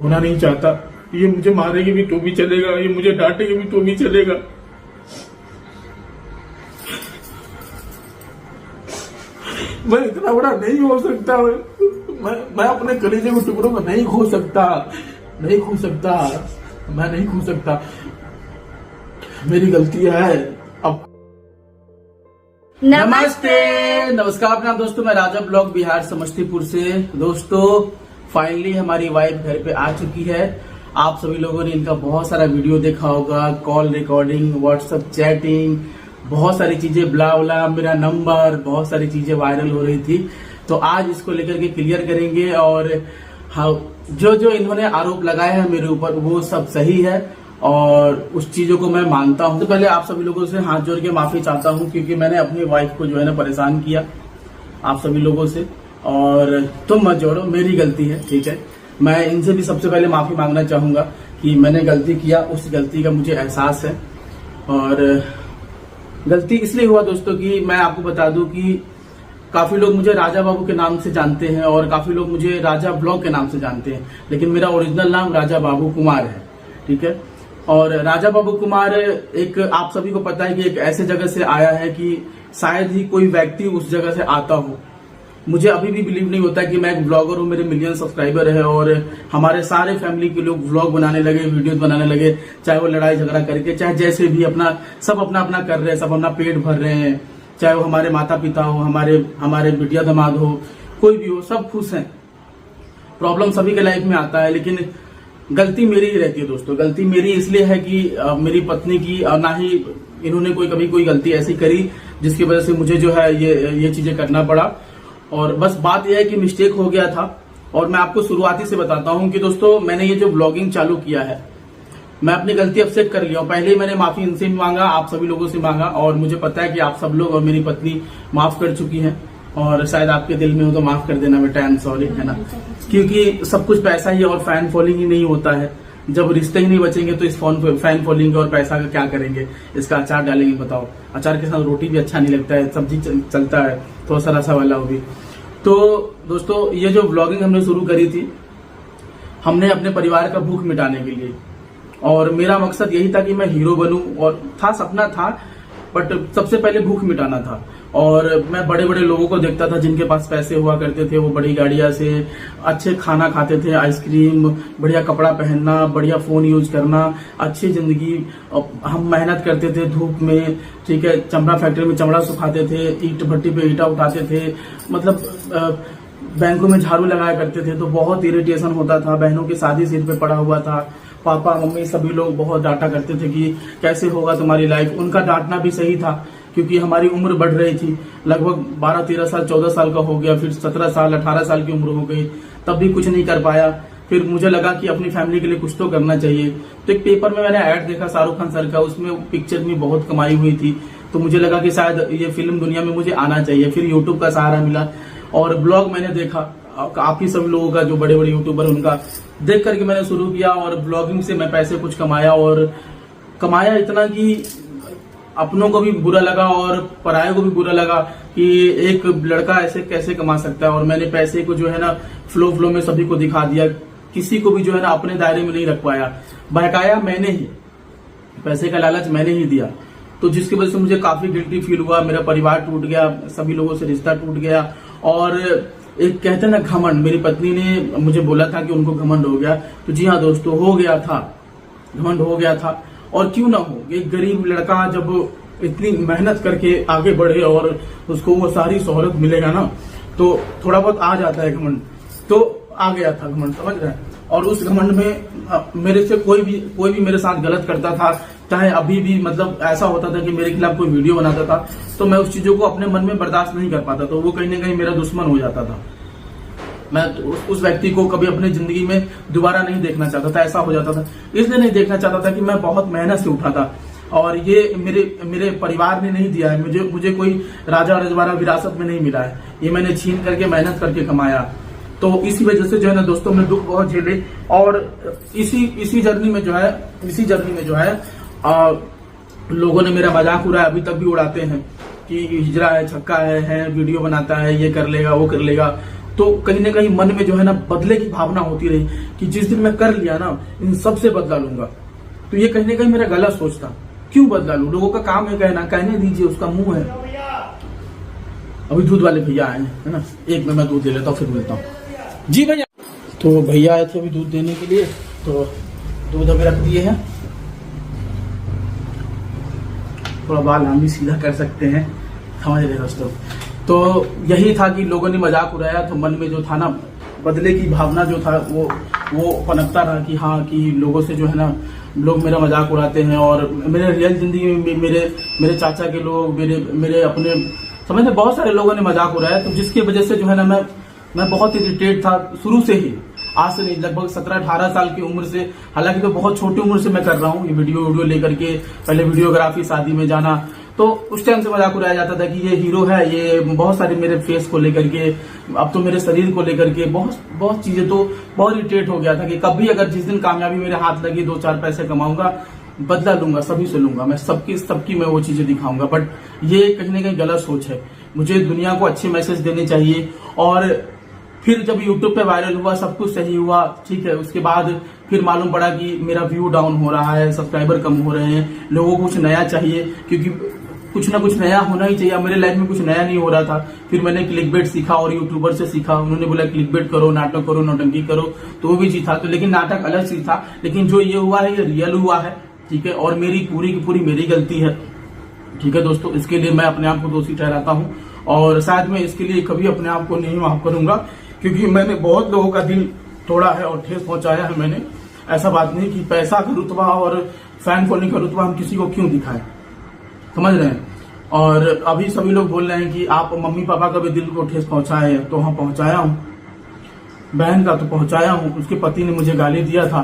होना नहीं चाहता। ये मुझे मारेगी भी तो भी चलेगा, ये मुझे डांटेगी भी तो भी चलेगा। मैं इतना बड़ा नहीं हो सकता। मैं अपने कलेजे के टुकड़ों को नहीं खो सकता, नहीं खो सकता, मैं नहीं खो सकता। मेरी गलती है। अब नमस्ते, नमस्कार प्रणाम दोस्तों, मैं राजा ब्लॉग बिहार समस्तीपुर से। दोस्तों फाइनली हमारी वाइफ घर पे आ चुकी है। आप सभी लोगों ने इनका बहुत सारा वीडियो देखा होगा, कॉल रिकॉर्डिंग, व्हाट्सएप चैटिंग, बहुत सारी चीजें, ब्ला ब्ला, मेरा नंबर, बहुत सारी चीजें वायरल हो रही थी। तो आज इसको लेकर के क्लियर करेंगे। और हाँ, जो जो इन्होंने आरोप लगाए हैं मेरे ऊपर वो सब सही है और उस चीजों को मैं मानता हूं। तो पहले आप सभी लोगों से हाथ जोड़ के माफी चाहता हूं क्योंकि मैंने अपनी वाइफ को जो है ना परेशान किया आप सभी लोगों से। और तुम मत जोड़ो, मेरी गलती है, ठीक है। मैं इनसे भी सबसे पहले माफी मांगना चाहूंगा कि मैंने गलती किया, उस गलती का मुझे एहसास है। और गलती इसलिए हुआ दोस्तों कि मैं आपको बता दूं कि काफी लोग मुझे राजा बाबू के नाम से जानते हैं और काफी लोग मुझे राजा ब्लॉग के नाम से जानते हैं, लेकिन मेरा ओरिजिनल नाम राजा बाबू कुमार है, ठीक है। और राजा बाबू कुमार एक, आप सभी को पता है कि एक ऐसे जगह से आया है कि शायद ही कोई व्यक्ति उस जगह से आता हो। मुझे अभी भी बिलीव नहीं होता कि मैं एक ब्लॉगर हूँ, मेरे मिलियन सब्सक्राइबर है और हमारे सारे फैमिली के लोग व्लॉग बनाने लगे, वीडियोस बनाने लगे, चाहे वो लड़ाई झगड़ा करके, चाहे जैसे भी अपना सब अपना अपना कर रहे हैं, सब अपना पेट भर रहे हैं, चाहे वो हमारे माता पिता हो, हमारे बिटिया दामाद हो, कोई भी हो, सब खुश हैं। प्रॉब्लम सभी के लाइफ में आता है, लेकिन गलती मेरी ही रहती है दोस्तों। गलती मेरी इसलिए है कि मेरी पत्नी की, ना ही इन्होंने कभी कोई गलती ऐसी करी जिसकी वजह से मुझे जो है ये चीजें करना पड़ा। और बस बात यह है कि मिस्टेक हो गया था। और मैं आपको शुरुआती से बताता हूं कि दोस्तों मैंने ये जो ब्लॉगिंग चालू किया है, मैं अपनी गलती एक्सेप्ट कर लिया हूं। पहले ही मैंने माफी इनसे भी मांगा, आप सभी लोगों से मांगा, और मुझे पता है कि आप सब लोग और मेरी पत्नी माफ कर चुकी हैं। और शायद आपके दिल में हो तो माफ कर देना बेटा, आई एम सॉरी, है ना। क्योंकि सब कुछ पैसा ही और फैन फॉलोइंग ही नहीं होता है। जब रिश्ते ही नहीं बचेंगे तो इस फैन फॉलोइंग और पैसा का क्या करेंगे। इसका अचार डालेंगे, बताओ। अचार के साथ रोटी भी अच्छा नहीं लगता है, सब्जी चलता है, थोड़ा सा रसा वाला वो भी। तो दोस्तों ये जो ब्लॉगिंग हमने शुरू करी थी, हमने अपने परिवार का भूख मिटाने के लिए, और मेरा मकसद यही था कि मैं हीरो बनूं, और था, सपना था, बट सबसे पहले भूख मिटाना था। और मैं बड़े बड़े लोगों को देखता था जिनके पास पैसे हुआ करते थे, वो बड़ी गाड़ियां से अच्छे खाना खाते थे, आइसक्रीम, बढ़िया कपड़ा पहनना, बढ़िया फोन यूज करना, अच्छी जिंदगी। हम मेहनत करते थे धूप में, ठीक है, चमड़ा फैक्ट्री में चमड़ा सुखाते थे, ईट भट्टी पे ईटा उठाते थे, मतलब बैंकों में झाड़ू लगाया करते थे। तो बहुत इरिटेशन होता था, बहनों की शादी सिर पे पड़ा हुआ था, पापा मम्मी सभी लोग बहुत डांटा करते थे कि कैसे होगा तुम्हारी लाइफ। उनका डांटना भी सही था क्योंकि हमारी उम्र बढ़ रही थी, लगभग 12-13 साल 14 साल का हो गया, फिर 17 साल 18 साल की उम्र हो गई, तब भी कुछ नहीं कर पाया। फिर मुझे लगा कि अपनी फैमिली के लिए कुछ तो करना चाहिए। तो एक पेपर में मैंने ऐड देखा शाहरुख खान सर का, उसमें पिक्चर में बहुत कमाई हुई थी, तो मुझे लगा कि शायद ये फिल्म दुनिया में मुझे आना चाहिए। फिर यूट्यूब का सहारा मिला और ब्लॉग मैंने देखा, आप ही सब लोगों का, जो बड़े बड़े यूट्यूबर, उनका देख करके मैंने शुरू किया। और ब्लॉगिंग से मैं पैसे कुछ कमाया, और कमाया इतना कि अपनों को भी बुरा लगा और पराये को भी बुरा लगा कि एक लड़का ऐसे कैसे कमा सकता है। और मैंने पैसे को जो है ना फ्लो में सभी को दिखा दिया, किसी को भी जो है ना अपने दायरे में नहीं रख पाया। बहकाया मैंने ही, पैसे का लालच मैंने ही दिया, तो जिसकी वजह से मुझे काफी गिल्टी फील हुआ। मेरा परिवार टूट गया, सभी लोगों से रिश्ता टूट गया। और एक कहते हैं ना घमंड, मेरी पत्नी ने मुझे बोला था कि उनको घमंड हो गया, तो जी हाँ दोस्तों, हो गया था, घमंड हो गया था। और क्यों ना हो, एक गरीब लड़का जब इतनी मेहनत करके आगे बढ़े और उसको वो सारी सहूलत मिलेगा ना, तो थोड़ा बहुत आ जाता है घमंड। तो आ गया था घमंड, समझ रहे हैं। और उस घमंड में मेरे से कोई भी मेरे साथ गलत करता था, चाहे अभी भी, मतलब ऐसा होता था कि मेरे खिलाफ कोई वीडियो बनाता था, तो मैं उस चीजों को अपने मन में बर्दाश्त नहीं कर पाता, तो वो कहीं ना कहीं मेरा दुश्मन हो जाता था। मैं उस व्यक्ति को कभी अपनी जिंदगी में दोबारा नहीं देखना चाहता था, ऐसा हो जाता था। इसलिए नहीं देखना चाहता था कि मैं बहुत मेहनत से उठा था, और ये मेरे परिवार ने नहीं दिया है, मुझे कोई राजा रजवाड़ा विरासत में नहीं मिला है, ये मैंने छीन करके मेहनत करके कमाया। तो इसी वजह से जो है ना दोस्तों, मैं दुख बहुत झेले। और इसी जर्नी में जो है लोगों ने मेरा मजाक उड़ाया, अभी तक भी उड़ाते हैं कि हिजरा है, छक्का है, वीडियो बनाता है, ये कर लेगा वो कर लेगा। तो कहीं ना कहीं मन में जो है ना बदले की भावना होती रही कि जिस दिन मैं कर लिया ना इन सबसे बदला लूंगा। तो ये कहीं ना कहीं मेरा गलत सोच था। क्यों बदला लूं? लोगों का काम है कहना, कहने दीजिए, उसका मुंह है। अभी दूध वाले भैया आए हैं, है ना, एक में मैं दूध ले लेता हूँ, फिर मिलता हूँ। जी भैया। तो भैया आए थे अभी दूध देने के लिए, तो दूध अभी रख दिए हैं। थोड़ा बाल हम भी सीधा कर सकते हैं, समझ रहे दोस्तों। तो यही था कि लोगों ने मजाक उड़ाया, तो मन में जो था ना बदले की भावना जो था वो पनपता रहा कि हाँ कि लोगों से जो है ना लोग मेरा मजाक उड़ाते हैं, और मेरे रियल जिंदगी में मेरे चाचा के लोग, मेरे अपने समझ में बहुत सारे लोगों ने मजाक उड़ाया। तो जिसकी वजह से जो है ना मैं बहुत इरिटेट था शुरू से ही, आज से नहीं, लगभग 17-18 साल की उम्र से। हालांकि तो बहुत छोटी उम्र से मैं कर रहा हूँ ये वीडियो लेकर के। पहले वीडियोग्राफी, शादी में जाना, तो उस टाइम से मजाक उड़ाया जाता था कि ये हीरो है, ये बहुत सारे मेरे फेस को लेकर के, अब तो मेरे शरीर को लेकर के बहुत चीजें। तो बहुत इरिटेट हो गया था कि कभी अगर जिस दिन कामयाबी मेरे हाथ लगी, 2-4 पैसे कमाऊंगा, बदला लूंगा, सभी से लूंगा, मैं सबकी मैं वो चीजें दिखाऊंगा। बट ये कहीं ना कहीं गलत सोच है। मुझे दुनिया को अच्छे मैसेज देने चाहिए। और फिर जब यूट्यूब पे वायरल हुआ, सब कुछ सही हुआ, ठीक है, उसके बाद फिर मालूम पड़ा कि मेरा व्यू डाउन हो रहा है, सब्सक्राइबर कम हो रहे हैं, लोगों को कुछ नया चाहिए, क्योंकि कुछ ना कुछ नया होना ही चाहिए। मेरे लाइफ में कुछ नया नहीं हो रहा था। फिर मैंने क्लिकबेट सीखा और यूट्यूबर से सीखा। उन्होंने बोला क्लिकबेट करो, नाटक करो, नौटंकी करो, तो वो भी चीज था। तो लेकिन नाटक अलग चीज था, लेकिन जो ये हुआ है ये रियल हुआ है, ठीक है, और मेरी पूरी की पूरी मेरी गलती है, ठीक है दोस्तों। इसके लिए मैं अपने आप को दोषी ठहराता हूँ, और शायद मैं इसके लिए कभी अपने आप को नहीं माफ करूंगा, क्योंकि मैंने बहुत लोगों का दिल तोड़ा है और ठेस पहुंचाया है मैंने। ऐसा बात नहीं कि पैसा का रुतबा और फैन फॉलोइंग का रुतबा हम किसी को क्यों दिखाएं, समझ रहे हैं। और अभी सभी लोग बोल रहे हैं कि आप मम्मी पापा का भी दिल को ठेस पहुंचाए हैं, तो हाँ पहुंचाया हूँ। बहन का तो पहुंचाया हूँ। उसके पति ने मुझे गाली दिया था,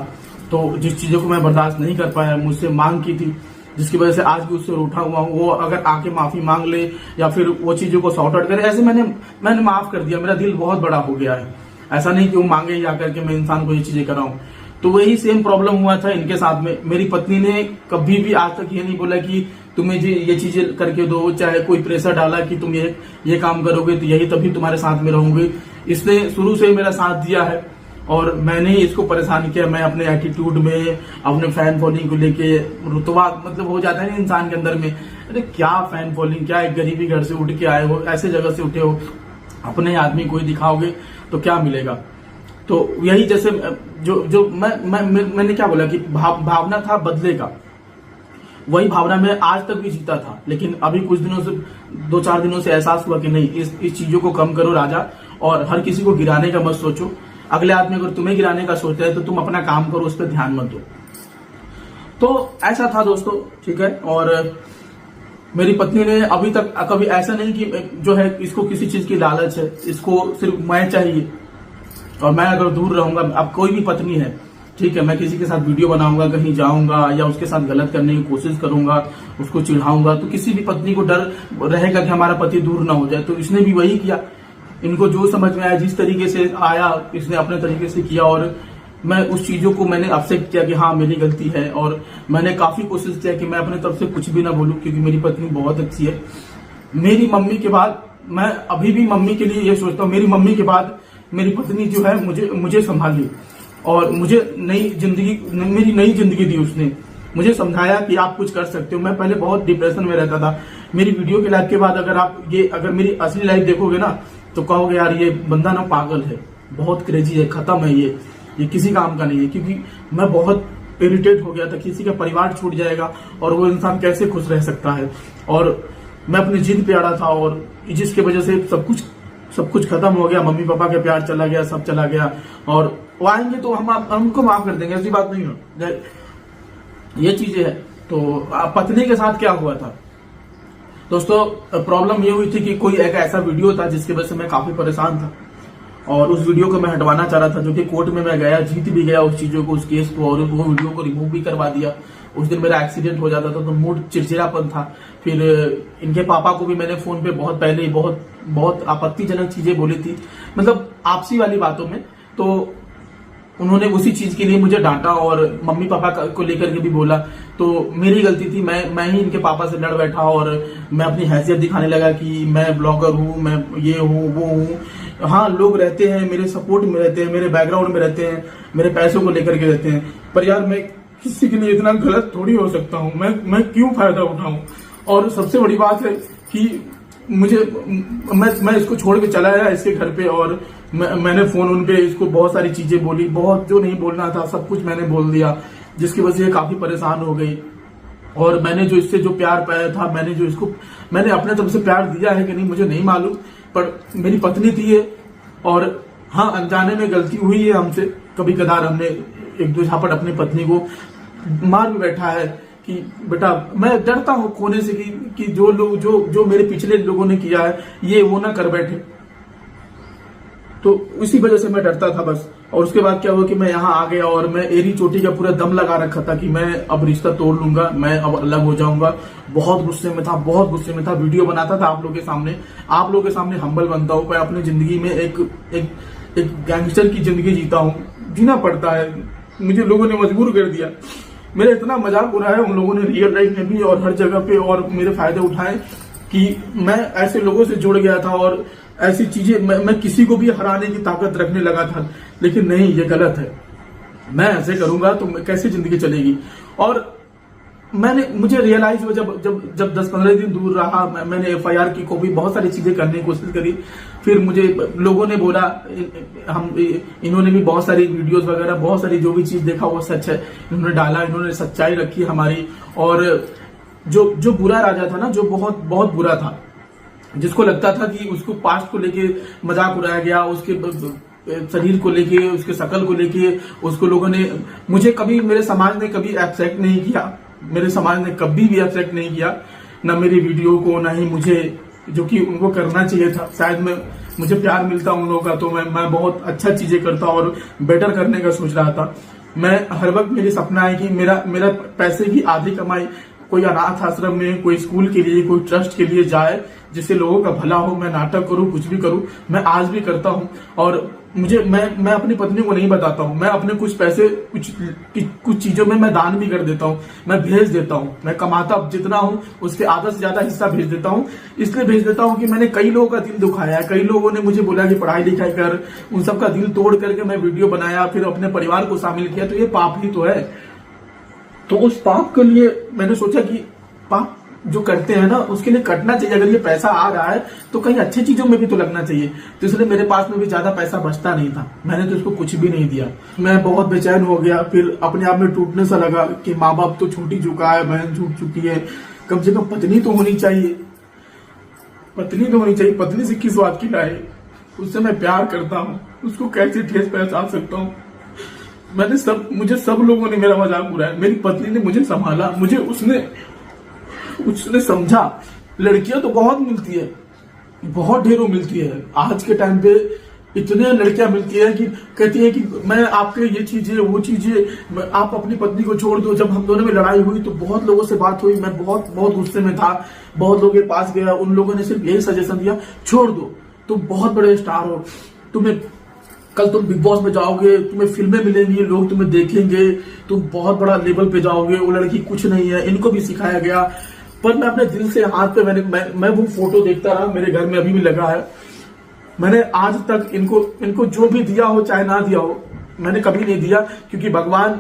तो जिस चीजों को मैं बर्दाश्त नहीं कर पाया, मुझसे मांग की थी, जिसकी वजह से आज भी उससे रूठा हुआ हूँ। वो अगर आके माफी मांग ले या फिर वो चीजों को सॉर्ट आउट करे, ऐसे मैंने माफ कर दिया। मेरा दिल बहुत बड़ा हो गया है। ऐसा नहीं कि वो मांगे या करके मैं इंसान को ये चीजें कराऊं। तो वही सेम प्रॉब्लम हुआ था इनके साथ में। मेरी पत्नी ने कभी भी आज तक ये नहीं बोला कि तुम्हें ये चीजें करके दो, चाहे कोई प्रेशर डाला कि तुम ये काम करोगे तो यही तभी तुम्हारे साथ में रहूंगी। इसने शुरू से मेरा साथ दिया है, और मैंने ही इसको परेशान किया। मैं अपने एटीट्यूड में, अपने फैन फॉलोइंग को लेके, रुतबा मतलब हो जाता है ना इंसान के अंदर में, अरे क्या फैन फॉलोइंग, क्या एक गरीबी घर से उठ के आए हो, ऐसे जगह से उठे हो, अपने आदमी को ही दिखाओगे तो क्या मिलेगा। तो यही जैसे जो मैंने क्या बोला कि भावना था बदले का, वही भावना में आज तक भी जीता था। लेकिन अभी कुछ दिनों से, 2-4 दिनों से एहसास हुआ कि नहीं, इस चीजों को कम करो राजा, और हर किसी को गिराने का मत सोचो। अगले आदमी अगर तुम्हें गिराने का सोच रहे हैं तो तुम अपना काम करो, उस पर ध्यान मत दो। तो ऐसा था दोस्तों, ठीक है। और मेरी पत्नी ने अभी तक कभी ऐसा नहीं कि जो है इसको किसी चीज की लालच है, इसको सिर्फ मैं चाहिए और मैं अगर दूर रहूंगा। अब कोई भी पत्नी है, ठीक है, मैं किसी के साथ वीडियो बनाऊंगा, कहीं जाऊंगा या उसके साथ गलत करने की कोशिश करूंगा, उसको चिढ़ाऊंगा, तो किसी भी पत्नी को डर रहेगा कि हमारा पति दूर ना हो जाए। तो इसने भी वही किया। इनको जो समझ में आया, जिस तरीके से आया, इसने अपने तरीके से किया। और मैं उस चीजों को मैंने एक्सेप्ट किया कि हाँ मेरी गलती है, और मैंने काफी कोशिश किया कि मैं अपने तरफ से कुछ भी ना बोलूं, क्योंकि मेरी पत्नी बहुत अच्छी है। मेरी मम्मी के बाद, मैं अभी भी मम्मी के लिए ये सोचता हूँ, मेरी मम्मी के बाद मेरी पत्नी जो है मुझे संभाली, और मुझे मेरी नई जिंदगी दी। उसने मुझे समझाया कि आप कुछ कर सकते हो। मैं पहले बहुत डिप्रेशन में रहता था। मेरी वीडियो के लाइफ के बाद अगर मेरी असली लाइफ देखोगे ना, तो कहोगे यार ये बंदा ना पागल है, बहुत क्रेजी है, खत्म है, ये किसी काम का नहीं है। क्योंकि मैं बहुत इरिटेट हो गया था, किसी का परिवार छूट जाएगा और वो इंसान कैसे खुश रह सकता है। और मैं अपनी जिद पे अड़ा था, और जिसकी वजह से सब कुछ खत्म हो गया। मम्मी पापा का प्यार चला गया, सब चला गया। और वो आएंगे तो हम उनको माफ कर देंगे, ऐसी बात नहीं है, ये चीजें है। तो पत्नी के साथ क्या हुआ था दोस्तों, प्रॉब्लम ये हुई थी कि कोई एक ऐसा वीडियो था जिसकी वजह से मैं काफी परेशान था, और उस वीडियो को मैं हटवाना चाह रहा था, जो कि कोर्ट में मैं गया, जीत भी गया उस चीजों को, उस केस को, और वो वीडियो को रिमूव भी करवा दिया। उस दिन मेरा एक्सीडेंट हो जाता था तो मूड चिड़चिड़ापन था। फिर इनके पापा को भी मैंने फोन पे बहुत पहले ही बहुत आपत्तिजनक चीजें बोली थी, मतलब आपसी वाली बातों में। तो उन्होंने उसी चीज के लिए मुझे डांटा, और मम्मी पापा को लेकर के भी बोला। तो मेरी गलती थी, मैं ही इनके पापा से लड़ बैठा, और मैं अपनी हैसियत दिखाने लगा कि मैं ब्लॉगर हूँ, मैं ये हूँ वो हूँ। हाँ, लोग रहते हैं मेरे सपोर्ट में, रहते हैं मेरे बैकग्राउंड में, रहते हैं मेरे पैसों को लेकर के रहते हैं, पर यार मैं किसी के लिए इतना गलत थोड़ी हो सकता हूँ। मैं क्यों फायदा उठाऊं? और सबसे बड़ी बात है कि मुझे मैं इसको छोड़ के चला आया इसके घर पे, और मैंने फोन पे इसको बहुत सारी चीजें बोली, बहुत जो नहीं बोलना था सब कुछ मैंने बोल दिया, जिसकी वजह से काफी परेशान हो गई। और मैंने जो इससे जो प्यार पाया था, मैंने अपने तरफ से प्यार दिया है कि नहीं मुझे नहीं मालूम, पर मेरी पत्नी थी ये, और हाँ, अनजाने में गलती हुई है हमसे, कभी कदार हमने एक दो झापट अपनी पत्नी को मार भी बैठा है कि बेटा, मैं डरता हूँ खोने से कि जो लोग जो मेरे पिछले लोगों ने किया है ये वो ना कर बैठे, तो इसी वजह से मैं डरता था बस। और उसके बाद क्या हुआ कि मैं यहाँ आ गया, और मैं एरी चोटी का पूरा दम लगा रखा था कि मैं अब रिश्ता तोड़ लूंगा, मैं अब अलग हो जाऊंगा। बहुत गुस्से में था, बहुत गुस्से में था। वीडियो बनाता था आप लोगों के सामने हम्बल बनता हूँ। मैं अपनी जिंदगी में एक गैंगस्टर की जिंदगी जीता हूँ, जीना पड़ता है, मुझे लोगों ने मजबूर कर दिया। मेरा इतना मजाक उड़ाया है उन लोगों ने, रियल लाइफ में भी और हर जगह पे, और मेरे फायदे उठाए कि मैं ऐसे लोगों से जुड़ गया था और ऐसी चीजें मैं किसी को भी हराने की ताकत रखने लगा था। लेकिन नहीं, ये गलत है। मैं ऐसे करूंगा तो कैसे जिंदगी चलेगी? और मुझे रियलाइज हुआ जब 10-15 दिन दूर रहा, मैंने FIR की को भी बहुत सारी चीजें करने की कोशिश करी। फिर मुझे लोगों ने बोला, इन्होंने भी बहुत सारी वीडियोस वगैरह, बहुत सारी जो भी चीज देखा वो सच है, इन्होंने डाला, इन्होंने सच्चाई रखी हमारी। और जो बुरा राजा था ना, जो बहुत बहुत बुरा था, जिसको लगता था कि उसको पास्ट को लेके मजाक उड़ाया गया, उसके शरीर को लेके, उसके शकल को लेके, उसको लोगों ने, मुझे कभी मेरे समाज ने कभी एक्सेप्ट नहीं किया, मेरे समाज ने कभी भी एक्सेप्ट नहीं किया, ना मेरी वीडियो को, ना ही मुझे, जो कि उनको करना चाहिए था। शायद मुझे प्यार मिलता उन लोगों का तो मैं बहुत अच्छा चीजें करता और बेटर करने का सोच रहा था। मैं हर वक्त, मेरी सपना है कि मेरा पैसे की आधी कमाई कोई अनाथ आश्रम में, कोई स्कूल के लिए, कोई ट्रस्ट के लिए जाए, जिससे लोगों का भला हो। मैं नाटक करूं, कुछ भी करूं, मैं आज भी करता हूं। और मैं अपनी पत्नी को नहीं बताता हूं, मैं अपने कुछ पैसे कुछ चीजों में मैं दान भी कर देता हूं, मैं भेज देता हूं। मैं कमाता जितना हूं उसके आधा से ज्यादा हिस्सा भेज देता हूं। इसलिए भेज देता हूं कि मैंने कई लोगों का दिल दुखाया है, कई लोगों ने मुझे बोला कि पढ़ाई लिखाई कर, उन सबका दिल तोड़ करके मैं वीडियो बनाया, फिर अपने परिवार को शामिल किया, तो ये पाप ही तो है। तो उस पाप के लिए मैंने सोचा कि पाप जो करते हैं ना, उसके लिए कटना चाहिए। अगर ये पैसा आ रहा है तो कहीं अच्छी चीजों में भी तो लगना चाहिए। तो इसलिए मेरे पास में भी ज्यादा पैसा बचता नहीं था, मैंने तो इसको कुछ भी नहीं दिया। मैं बहुत बेचैन हो गया, फिर अपने आप में टूटने सा लगा कि माँ बाप तो छूट ही चुका है, बहन छूट चुकी है, कम से कम पत्नी तो होनी चाहिए, पत्नी से किस बात की लाए? उससे मैं प्यार करता हूँ, उसको कैसे ठेस पहचान सकता हूँ? मुझे सब लोगों ने मेरा मजाक उड़ाया, मेरी पत्नी ने मुझे संभाला, मुझे उसने समझा। लड़कियां तो बहुत मिलती है, बहुत ढेरों मिलती है। आज के टाइम पे इतने लड़कियां मिलती है कि कहती है कि मैं आपके ये चीजें वो चीजें, आप अपनी पत्नी को छोड़ दो। जब हम दोनों में लड़ाई हुई तो बहुत लोगों से बात हुई, मैं बहुत बहुत गुस्से में था, बहुत लोगों के पास गया, उन लोगों ने सिर्फ यही सजेशन दिया, छोड़ दो, तुम बहुत बड़े स्टार हो, कल तुम बिग बॉस में जाओगे, तुम्हें फिल्में मिलेंगी, लोग तुम्हें देखेंगे, तुम बहुत बड़ा लेवल पे जाओगे, वो लड़की कुछ नहीं है। इनको भी सिखाया गया, पर मैं अपने दिल से हाथ पे मैं वो फोटो देखता रहा, मेरे घर में अभी भी लगा है। मैंने आज तक इनको जो भी दिया हो चाहे ना दिया हो, मैंने कभी नहीं दिया, क्योंकि भगवान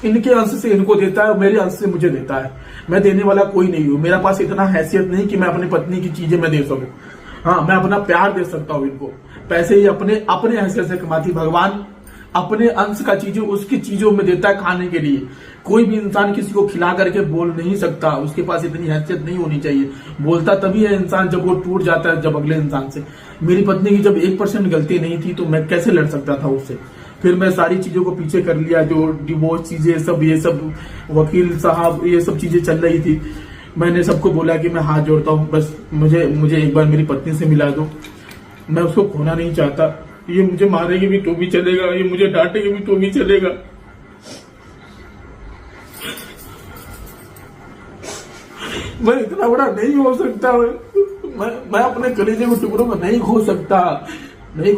इनके अंश से इनको देता है और मेरे अंश से मुझे देता है। मैं देने वाला कोई नहीं हूं, मेरा पास इतना हैसियत नहीं कि मैं अपनी पत्नी की चीजें मैं दे सकूं। हाँ, मैं अपना प्यार दे सकता हूँ इनको, पैसे ही अपने हैसियत से कमाती। भगवान अपने अंश का चीजों उसकी चीजों में देता है खाने के लिए। कोई भी इंसान किसी को खिला करके बोल नहीं सकता, उसके पास इतनी हैसियत नहीं होनी चाहिए। बोलता तभी है इंसान जब वो टूट जाता है, जब अगले इंसान से। मेरी पत्नी की जब 1% गलती नहीं थी तो मैं कैसे लड़ सकता था उससे? फिर मैं सारी चीजों को पीछे कर लिया, जो डिवोर्स चीजें ये सब वकील साहब ये सब चीजें चल रही थी। मैंने सबको बोला कि मैं हाथ जोड़ता हूँ, बस मुझे एक बार मेरी पत्नी से मिला दो, मैं उसको खोना नहीं चाहता। ये मुझे मारेगी भी तो भी चलेगा, ये मुझे डांटेगी भी तो भी चलेगा। मैं इतना बड़ा नहीं हो सकता, मैं अपने कलेजे के टुकड़ों को नहीं खो सकता, मैं नहीं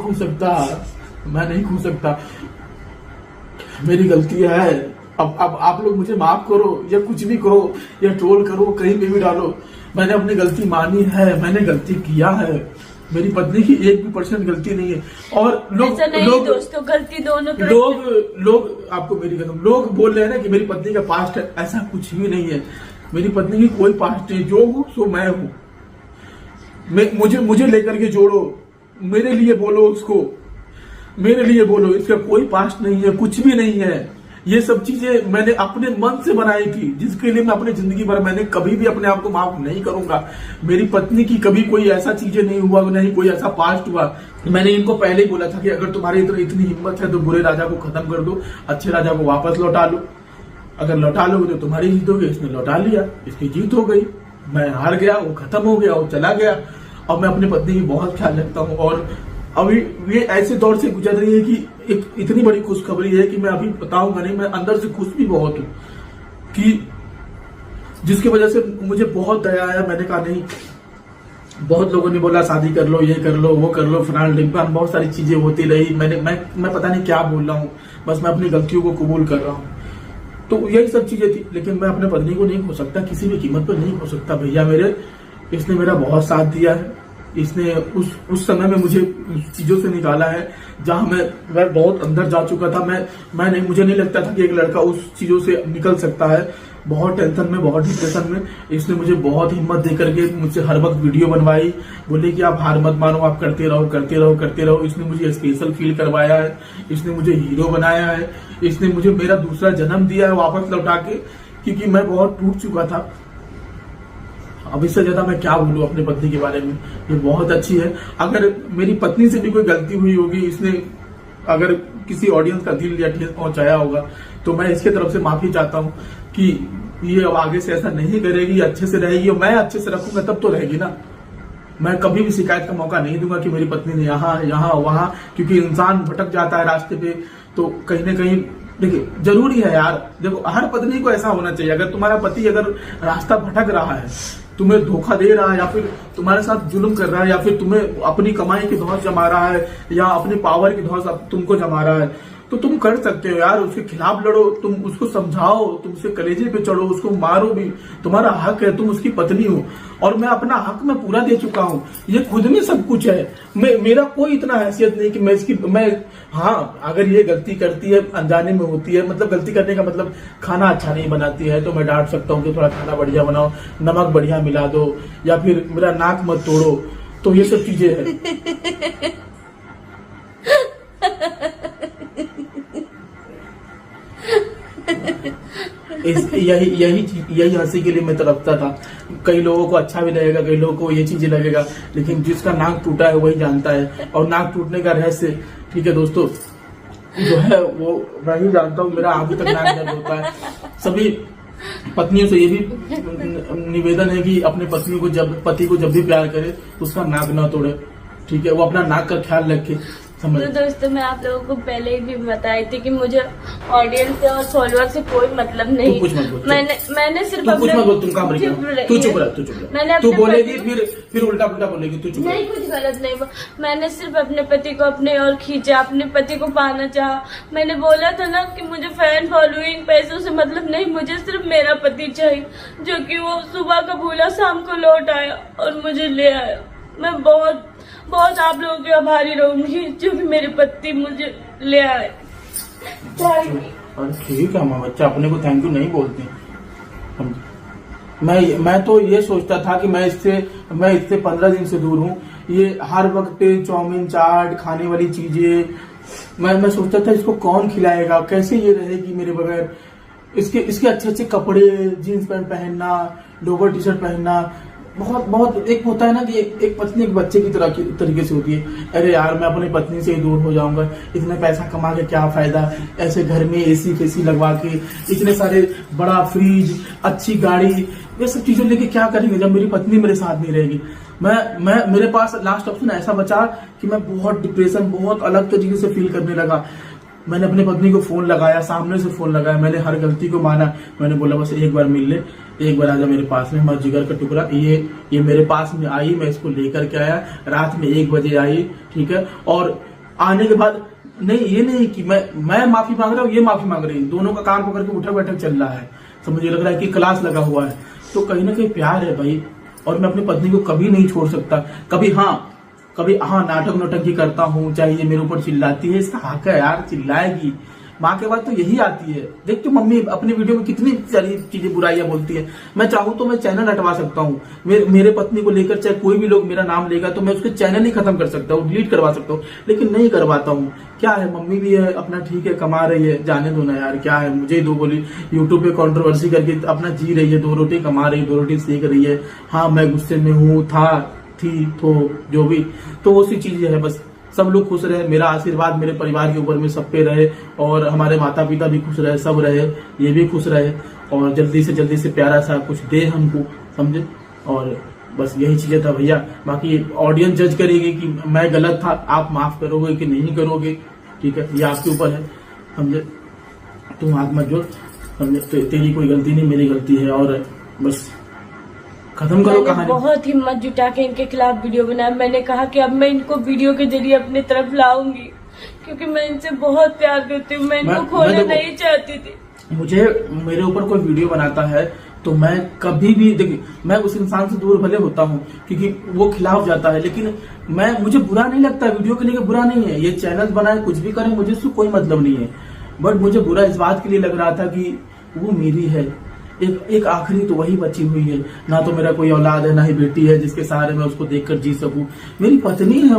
खो सकता। मेरी गलती है। अब आप लोग मुझे माफ करो, या कुछ भी करो, या ट्रोल करो, कहीं पे भी डालो, मैंने अपनी गलती मानी है, मैंने गलती किया है। मेरी पत्नी की 1% गलती नहीं है। और लोग दोस्तों गलती दोनों की। लोग आपको मेरी कसम, लोग बोल रहे हैं ना कि मेरी पत्नी का पास्ट है, ऐसा कुछ भी नहीं है। मेरी पत्नी की कोई पास्ट नहीं, जो हूँ सो मैं हूँ। मुझे लेकर के जोड़ो, मेरे लिए बोलो उसको, मेरे लिए बोलो। इसका कोई पास्ट नहीं है, कुछ भी नहीं है। ये सब चीजें मैंने अपने मन से बनाई थी, जिसके लिए मैं अपनी जिंदगी भर मैंने कभी भी अपने आप को माफ नहीं करूंगा। मेरी पत्नी की कभी कोई ऐसा चीजें नहीं हुआ, नहीं कोई ऐसा पास्ट हुआ। मैंने इनको पहले ही बोला था कि अगर तुम्हारी इतनी हिम्मत है तो बुरे राजा को खत्म कर दो, अच्छे राजा को वापस लौटा लो। अगर लौटा लोगे तो तुम्हारी जीत होगी। इसने लौटा लिया, इसकी जीत हो गई, मैं हार गया, वो खत्म हो गया, वो चला गया। अब मैं अपनी पत्नी की बहुत ख्याल रखता हूँ। और अभी ये ऐसे दौर से गुजर रही है कि एक इतनी बड़ी खुशखबरी है कि मैं अभी बताऊंगा नहीं, मैं अंदर से खुश भी बहुत हूँ कि जिसकी वजह से मुझे बहुत दया आया। मैंने कहा नहीं, बहुत लोगों ने बोला शादी कर लो, ये कर लो, वो कर लो, फलान ढिमकान, बहुत सारी चीजें होती रही। मैं पता नहीं क्या बोल रहा हूँ, बस मैं अपनी गलतियों को कबूल कर रहा हूँ। तो यही सब चीजें थी, लेकिन मैं अपने पत्नी को नहीं खो सकता, किसी भी कीमत पर नहीं खो सकता। भैया मेरे, इसने मेरा बहुत साथ दिया है। इसने उस समय में मुझे चीजों से निकाला है जहां मैं बहुत अंदर जा चुका था। मुझे नहीं लगता था कि एक लड़का उस चीजों से निकल सकता है। बहुत टेंशन में, बहुत डिप्रेशन में इसने मुझे बहुत हिम्मत दे करके मुझसे हर वक्त वीडियो बनवाई, बोले कि आप हार मत मानो, आप करते रहो, करते रहो, करते रहो। इसने मुझे स्पेशल फील करवाया है, इसने मुझे हीरो बनाया है, इसने मुझे मेरा दूसरा जन्म दिया है वापस लौटा के, क्योंकि मैं बहुत टूट चुका था। अब इससे ज्यादा मैं क्या बोलूं अपनी पत्नी के बारे में। ये बहुत अच्छी है। अगर मेरी पत्नी से भी कोई गलती हुई होगी, इसने अगर किसी ऑडियंस का दिल या ठेस पहुंचाया होगा, तो मैं इसके तरफ से माफी चाहता हूं कि ये अब आगे से ऐसा नहीं करेगी, अच्छे से रहेगी। और मैं अच्छे से रखूंगा तब तो रहेगी ना। मैं कभी भी शिकायत का मौका नहीं दूंगा कि मेरी पत्नी ने यहाँ वहां, क्योंकि इंसान भटक जाता है रास्ते पे, तो कहीं ना कहीं देखिए जरूरी है यार। देखो, हर पत्नी को ऐसा होना चाहिए। अगर तुम्हारा पति अगर रास्ता भटक रहा है, तुम्हें धोखा दे रहा है, या फिर तुम्हारे साथ जुल्म कर रहा है, या फिर तुम्हें अपनी कमाई की धौंस जमा रहा है, या अपनी पावर की धौंस तुमको जमा रहा है, तो तुम कर सकते हो यार। उसके खिलाफ लड़ो, तुम उसको समझाओ, तुम उसके कलेजे पे चढ़ो, उसको मारो भी, तुम्हारा हक है, तुम उसकी पत्नी हो। और मैं अपना हक मैं पूरा दे चुका हूँ। ये खुद में सब कुछ है। मेरा कोई इतना हैसियत नहीं कि मैं हाँ, अगर ये गलती करती है, अनजाने में होती है, मतलब गलती करने का मतलब खाना अच्छा नहीं बनाती है, तो मैं डांट सकता हूँ कि थोड़ा खाना बढ़िया बनाओ, नमक बढ़िया मिला दो, या फिर मेरा नाक मत तोड़ो। तो ये सब चीजें हैं। यही हंसी के लिए मैं तरफता था। कई लोगों को अच्छा भी लगेगा, कई लोगों को ये चीजें लगेगा, लेकिन जिसका नाक टूटा है वही जानता है। और नाक टूटने का रहस्य, ठीक है दोस्तों, जो है वो मैं ही जानता हूँ। मेरा अभी तक नाक दर्द होता है। सभी पत्नियों से ये भी निवेदन है कि अपने पति को जब भी प्यार करे तो उसका नाक ना तोड़े, ठीक है। वो अपना नाक का ख्याल रखे। तो दोस्तों, मैं आप लोगों को पहले ही भी बताई थी कि मुझे ऑडियंस से और फॉलोअर से कोई मतलब नहीं। कुछ मत बोल, मैंने सिर्फ कुछ मत बोल, तुम काम तू चुप रह। तू बोलेगी फिर उल्टा पुल्टा बोलेगी, तू चुप। नहीं, कुछ गलत नहीं। मैंने सिर्फ अपने पति को अपने ओर खींचा, अपने पति को पाना चाहा। मैंने बोला था ना कि मुझे फैन फॉलोइंग पैसों से मतलब नहीं, मुझे सिर्फ मेरा पति चाहिए, जो कि वो सुबह का भूला शाम को लौट आया और मुझे ले आया। मैं बहुत बहुत आप लोगों की आभारी रहूंगी जो कि मेरे पति मुझे ले आए। ठीक है माँ, बच्चा अपने को थैंक यू नहीं बोलते। मैं तो ये सोचता था कि मैं इससे 15 दिन से दूर हूँ। ये हर वक्त चाउमीन चाट खाने वाली चीजें, मैं सोचता था इसको कौन खिलाएगा, कैसे ये रहेगी मेरे बगैर। इसके अच्छे कपड़े, जीन्स पैंट पहनना, लोवर टी शर्ट पहनना, बहुत एक होता है ना कि एक पत्नी एक बच्चे की तरीके से होती है। अरे यार, मैं अपनी पत्नी से ही दूर हो जाऊंगा, इतने पैसा कमा के क्या फायदा, ऐसे घर में एसी फेसी लगवा के, इतने सारे बड़ा फ्रिज, अच्छी गाड़ी, ये सब चीजें लेके क्या करेंगे जब मेरी पत्नी मेरे साथ नहीं रहेगी। मेरे पास लास्ट ऑप्शन ऐसा बचा कि मैं बहुत डिप्रेशन, बहुत अलग तरीके से फील करने लगा। मैंने अपनी पत्नी को फोन लगाया, सामने से फोन लगाया, मैंने हर गलती को माना। मैंने बोला बस एक बार मिल ले, एक बार आजा मेरे पास में, हमारा जिगर का टुकड़ा। ये मेरे पास में आई, मैं इसको लेकर के आया, रात में 1 बजे आई, ठीक है। और आने के बाद ये नहीं कि मैं माफी मांग रहा हूँ, ये माफी मांग रही है, दोनों का कान पकड़ के उठक बैठक चल रहा है। तो मुझे लग रहा है कि क्लास लगा हुआ है। तो कहीं ना कहीं प्यार है भाई, और मैं अपनी पत्नी को कभी नहीं छोड़ सकता। कभी हाँ, कभी हाँ नाटक नोटंकी करता हूँ, चाहे ये मेरे ऊपर चिल्लाती है, इसका हक है यार, चिल्लाएगी। माँ के बाद तो यही आती है। देख तो मम्मी अपनी वीडियो में कितनी सारी चीजें बुराइयां बोलती है। मैं चाहूँ तो मैं चैनल हटवा सकता हूँ, मेरे पत्नी को लेकर चाहे कोई भी लोग मेरा नाम लेगा तो मैं उसके चैनल ही खत्म कर सकता हूँ, डिलीट करवा सकता हूँ, लेकिन नहीं करवाता हूँ। क्या है, मम्मी भी है अपना, ठीक है, कमा रही है, जाने दो ना यार, क्या है, मुझे ही दो बोली यूट्यूब पे कंट्रोवर्सी करके अपना जी रही है, 2 रोटी कमा रही है, 2 रोटी सेक रही है। हाँ मैं गुस्से में हूँ, थी तो जो भी, तो वो सी चीजें है। बस सब लोग खुश रहे, मेरा आशीर्वाद मेरे परिवार के ऊपर में सब पे रहे, और हमारे माता पिता भी खुश रहे, सब रहे, ये भी खुश रहे, और जल्दी से प्यारा सा कुछ दे हमको, समझे। और बस यही चीजें था भैया। बाकी ऑडियंस जज करेगी कि मैं गलत था, आप माफ करोगे कि नहीं करोगे, ठीक है, ये आपके ऊपर है, समझे। तुम हाथ मत जोड़, समझे, तेरी कोई गलती नहीं, मेरी गलती है, और बस खत्म करो कहानी। बहुत हिम्मत जुटा के इनके खिलाफ वीडियो बनाया। मैंने कहा कि अब मैं इनको वीडियो के जरिए अपनी तरफ लाऊंगी, क्योंकि मैं इनसे बहुत प्यार करती हूँ, मैं इनको खोना नहीं चाहती थी। मुझे मेरे ऊपर कोई वीडियो बनाता है तो मैं कभी भी, देखिए मैं उस इंसान से दूर भले होता हूँ क्योंकि वो खिलाफ जाता है, लेकिन मुझे बुरा नहीं लगता, वीडियो के लिए बुरा नहीं है, ये चैनल बनाए कुछ भी करें, मुझे इससे कोई मतलब नहीं है। बट मुझे बुरा इस बात के लिए लग रहा था कि वो मेरी है, एक आखिरी तो वही बची हुई है, ना तो मेरा कोई औलाद है, ना ही बेटी है जिसके सहारे मैं उसको देखकर जी सकूं। मेरी पत्नी है,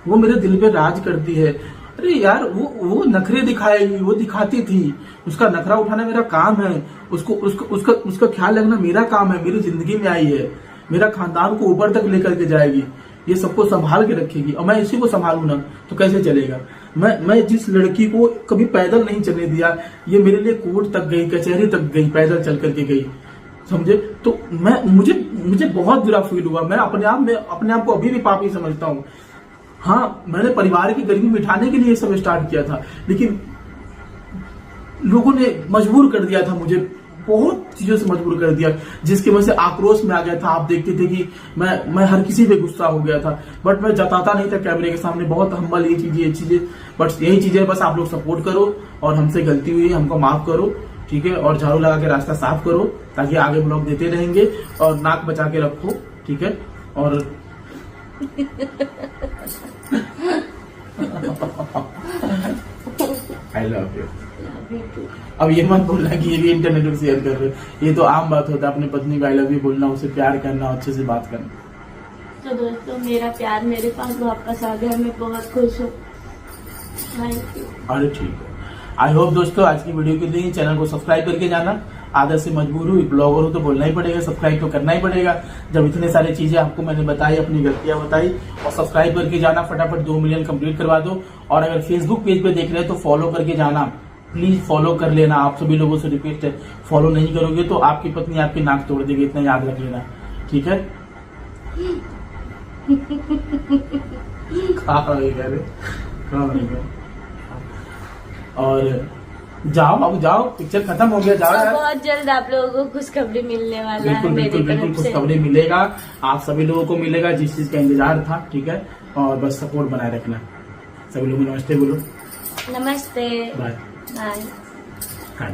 वो मेरे दिल पे राज करती है। अरे यार वो नखरे दिखाएगी, वो दिखाती थी, उसका नखरा उठाना मेरा काम है, उसका ख्याल रखना मेरा काम है, मेरी जिंदगी में आई है, मेरा खानदान को ऊपर तक लेकर के जाएगी, ये सबको संभाल के रखेगी, और मैं इसी को संभालू ना तो कैसे चलेगा। मैं जिस लड़की को कभी पैदल नहीं चलने दिया, ये मेरे लिए कोर्ट तक गई, कचहरी तक गई, पैदल चल करके गई, समझे। तो मुझे बहुत बुरा फील हुआ। मैं अपने आप को अभी भी पापी समझता हूँ। हाँ मैंने परिवार की गरीबी मिटाने के लिए सब स्टार्ट किया था, लेकिन लोगों ने मजबूर कर दिया था, मुझे बहुत चीजों से मजबूर कर दिया, जिसकी वजह से आक्रोश में आ गया था। आप देखते थे कि मैं हर किसी पे गुस्सा हो गया था, बट मैं जताता नहीं था कैमरे के सामने, बहुत हम्बल ये चीजें। बट यही चीजें, बस आप लोग सपोर्ट करो, और हमसे गलती हुई हमको माफ करो, ठीक है, और झाड़ू लगा के रास्ता साफ करो, ताकि आगे ब्लॉग देते रहेंगे, और नाक बचा के रखो, ठीक है। और आई लव यू। अब ये मत बोलना कि ये भी इंटरनेट पर शेयर कर रहे हो, ये तो आम बात होता है, अपनी पत्नी को आई लव यू बोलना, उसे प्यार करना, अच्छे से बात करना। तो दोस्तों मेरा प्यार मेरे पास वापस आ गया, मैं बहुत खुश हूँ। अरे ठीक है, आई होप दोस्तों आज की वीडियो के लिए चैनल को सब्सक्राइब करके जाना। आदत से मजबूर हूँ, ब्लॉगर हूँ तो बोलना ही पड़ेगा, सब्सक्राइब तो करना ही पड़ेगा। जब इतने सारी चीजें आपको मैंने बताई, अपनी गलतियां बताई, और सब्सक्राइब करके जाना, फटाफट 2 मिलियन कंप्लीट करवा दो। और अगर फेसबुक पेज पे देख रहे हैं तो फॉलो करके जाना, प्लीज फॉलो कर लेना। आप सभी लोगों से रिक्वेस्ट है, फॉलो नहीं करोगे तो आपकी पत्नी आपकी नाक तोड़ देगी, इतना याद रख लेना, ठीक है। और जाओ, अब जाओ, पिक्चर खत्म हो गया, जाओ यार। बहुत जल्द आप लोगों को खुशखबरी मिलने वाला है, बिल्कुल खुशखबरी मिलेगा, आप सभी लोगों को मिलेगा, जिस चीज का इंतजार था, ठीक है। और बस सपोर्ट बनाए रखना। सभी लोगों को नमस्ते बोलो। नमस्ते, बाय। बाय। हाँ।